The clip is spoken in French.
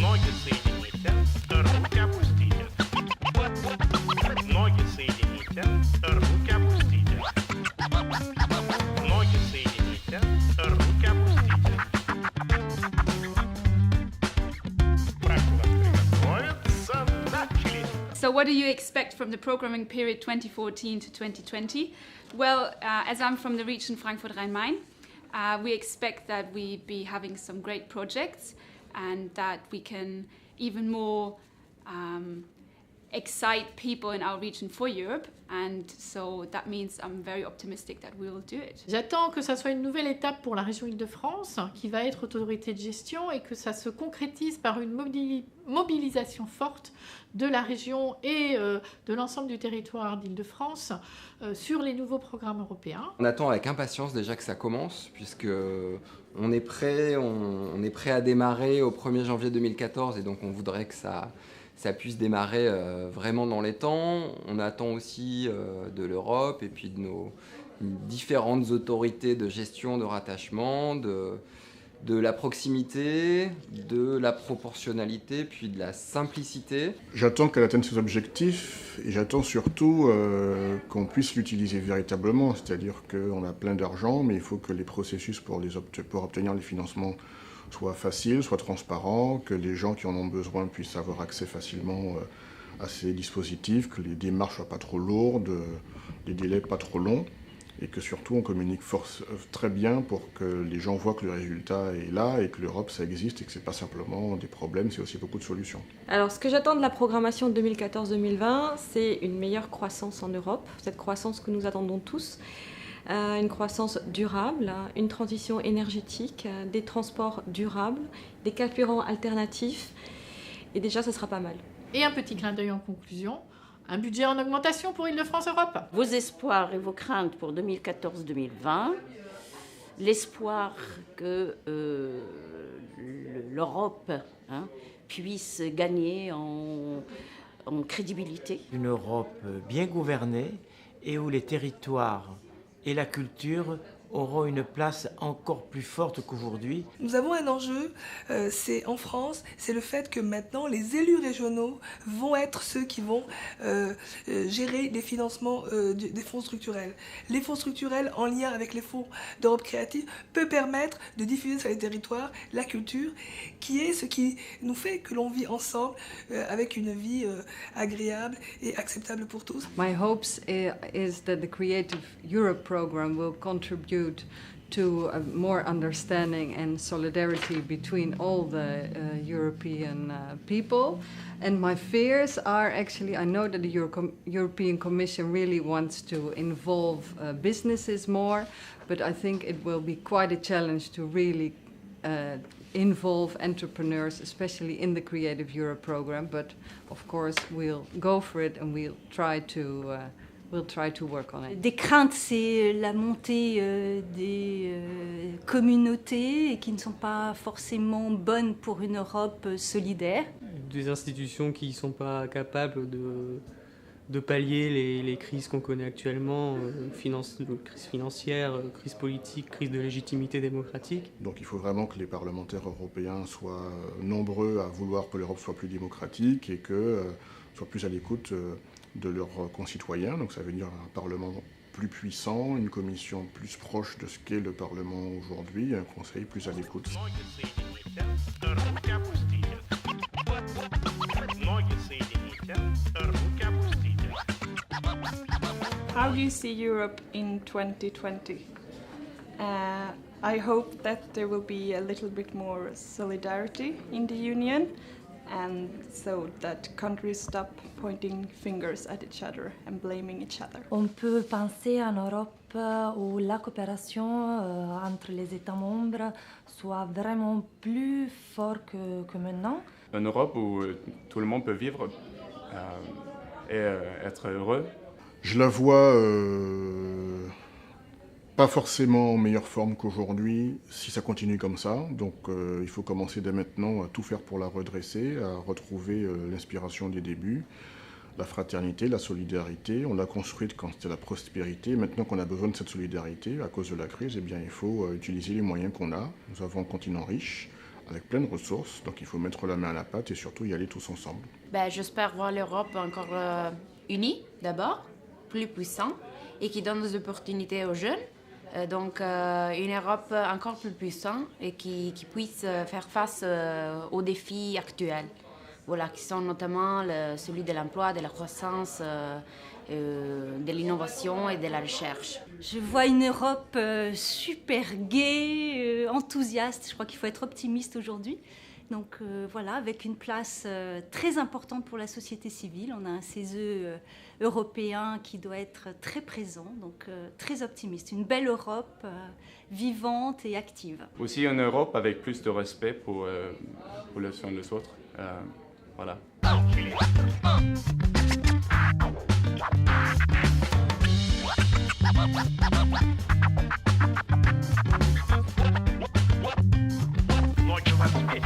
Ноги соедините, руки опустите. Ноги соедините, руки опустите. Ноги соедините, руки опустите. Практика приготовиться, начали. So what do you expect from the programming period 2014 to 2020? Well, as I'm from the region Frankfurt-Rhein-Main, we expect that we be having some great projects and that we can even more excite people in our region for Europe. And so that means I'm very optimistic that we will do it. J'attends que ça soit une nouvelle étape pour la région Île-de-France, qui va être autorité de gestion et que ça se concrétise par une mobilisation forte de la région et de l'ensemble du territoire d'Île-de-France sur les nouveaux programmes européens. On attend avec impatience déjà que ça commence, puisque on est prêt à démarrer au 1er janvier 2014 et donc on voudrait que ça puisse démarrer vraiment dans les temps. On attend aussi de l'Europe et puis de nos différentes autorités de gestion, de rattachement, de la proximité, de la proportionnalité, puis de la simplicité. J'attends qu'elle atteigne ses objectifs et j'attends surtout qu'on puisse l'utiliser véritablement. C'est-à-dire qu'on a plein d'argent, mais il faut que les processus pour obtenir les financements soient faciles, soient transparents, que les gens qui en ont besoin puissent avoir accès facilement à ces dispositifs, que les démarches ne soient pas trop lourdes, les délais pas trop longs, et que surtout on communique très bien pour que les gens voient que le résultat est là et que l'Europe ça existe et que ce n'est pas simplement des problèmes, c'est aussi beaucoup de solutions. Alors ce que j'attends de la programmation 2014-2020, c'est une meilleure croissance en Europe, cette croissance que nous attendons tous. Une croissance durable, une transition énergétique, des transports durables, des carburants alternatifs. Et déjà, ça sera pas mal. Et un petit clin d'œil en conclusion, un budget en augmentation pour Île-de-France Europe. Vos espoirs et vos craintes pour 2014-2020, l'espoir que l'Europe puisse gagner en crédibilité. Une Europe bien gouvernée et où les territoires et la culture auront une place encore plus forte qu'aujourd'hui. Nous avons un enjeu, c'est en France, c'est le fait que maintenant les élus régionaux vont être ceux qui vont gérer les financements des fonds structurels. Les fonds structurels en lien avec les fonds d'Europe créative peut permettre de diffuser sur les territoires la culture, qui est ce qui nous fait que l'on vit ensemble avec une vie agréable et acceptable pour tous. My hopes is that the Creative Europe program will contribute to a more understanding and solidarity between all the European people. And my fears are actually, I know that the European Commission really wants to involve businesses more, but I think it will be quite a challenge to really involve entrepreneurs, especially in the Creative Europe program. But of course, we'll go for it and we'll try to work on it. Des craintes, c'est la montée des communautés qui ne sont pas forcément bonnes pour une Europe solidaire. Des institutions qui ne sont pas capables de pallier les crises qu'on connaît actuellement, crise financière, crise politique, crise de légitimité démocratique. Donc il faut vraiment que les parlementaires européens soient nombreux à vouloir que l'Europe soit plus démocratique et que soient plus à l'écoute de leurs concitoyens. Donc ça veut dire un Parlement plus puissant, une commission plus proche de ce qu'est le Parlement aujourd'hui, un conseil plus à l'écoute. How do you see Europe in 2020? I hope that there will be a little bit more solidarity in the Union, and so that countries stop pointing fingers at each other and blaming each other. On peut penser à une Europe où la coopération entre les États membres soit vraiment plus forte que maintenant. Une Europe où tout le monde peut vivre et être heureux. Je la vois pas forcément en meilleure forme qu'aujourd'hui si ça continue comme ça. Donc il faut commencer dès maintenant à tout faire pour la redresser, à retrouver l'inspiration des débuts, la fraternité, la solidarité. On l'a construite quand c'était la prospérité. Maintenant qu'on a besoin de cette solidarité à cause de la crise, eh bien, il faut utiliser les moyens qu'on a. Nous avons un continent riche, avec plein de ressources, donc il faut mettre la main à la pâte et surtout y aller tous ensemble. J'espère voir l'Europe encore unie d'abord, plus puissante et qui donne des opportunités aux jeunes. Donc une Europe encore plus puissante et qui puisse faire face aux défis actuels. Voilà, qui sont notamment celui de l'emploi, de la croissance, de l'innovation et de la recherche. Je vois une Europe super gaie, enthousiaste. Je crois qu'il faut être optimiste aujourd'hui. Donc voilà, avec une place très importante pour la société civile. On a un CESE européen qui doit être très présent, donc très optimiste. Une belle Europe vivante et active. Aussi une Europe avec plus de respect pour les uns des autres. Voilà. Ночь в Москве.